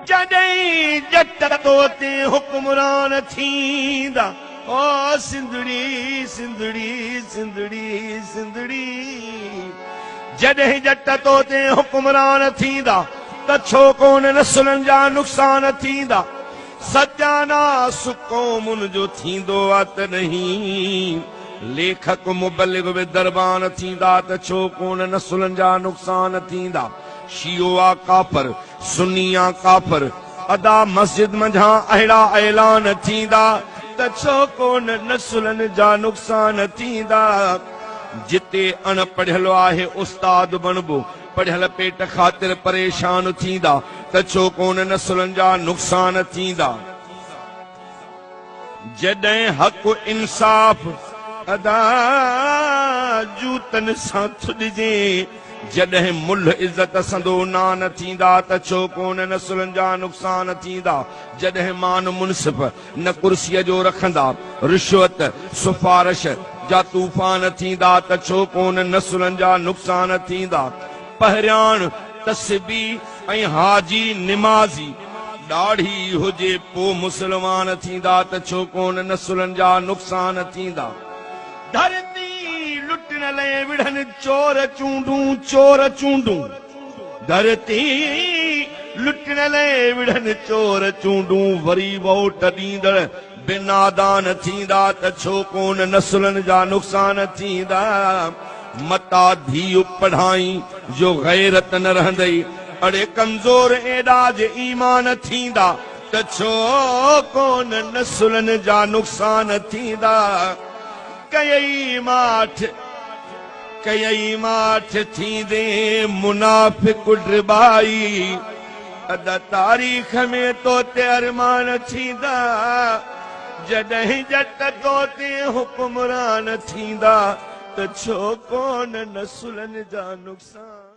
जॾहिं जट तोते हुकुमरान थींदा ओ सिंधड़ी सिंधड़ी सिंधड़ी सिंधड़ी जॾहिं जट तोते हुकुमरान थींदा त छो कोन नसुलनि जा नुक़सान थींदा सजाना सुकोमुन जो थींदो आहे त नहीं लेखक मुबलिग बि दरबान थींदा त छो कोन नसुलनि जा नुक़सान थींदा शियो आ काफर सुन्नी आ काफर अदा मस्जिद मंझां अहिड़ा ऐलान थींदा त छो कोन नसुलनि जा नुक़सान थींदा जिते अणपढ़ियलु आहे उस्ताद बणबो पढ़ियल पेट ख़ातिर परेशान थींदा त छो कोन नसुलनि जा नुक़सान थींदा जॾहिं हक़ इंसाफ़ अदा जूतनि सां थुॾिजे जॾहिं मुल्ह इज़त संदो नान थींदा त छो कोन नसुलनि जा नुक़सान थींदा जॾहिं मान मुनसिफ़ न कुर्सीअ जो रखंदा रिश्वत सिफारिश जा तूफ़ान थींदा त छो कोन नसुलनि जा नुक़सान थींदा पहिरियाण तस्बी ऐं हाजी निमाज़ी ॾाढ़ी हुजे पोइ मुसलमान थींदा त छो कोन नसुलनि जा नुक़सान थींदा धरती लुटण लाइ विढ़नि चोर चूंडूं धरती लुटण लाइ विढ़नि चोर चूंडूं वरी वोट ॾींदड़ बिनादान थींदा त छो कोन नसुलनि जा नुक़सान थींदा मता धीउ पढ़ाई जो गैरत न रहंदई अड़े कमज़ोर एॾाज ईमान थींदा त छो कोन नसुलनि जा नुक़सान थींदा कई माठ थींदे मुनाफ़िक़ ड्रिबाई अदा तारीख़ में तोते अरमान थींदा जॾहिं जट तोते हुकुमरान थींदा त छो कोन नसुलनि जा नुक़सान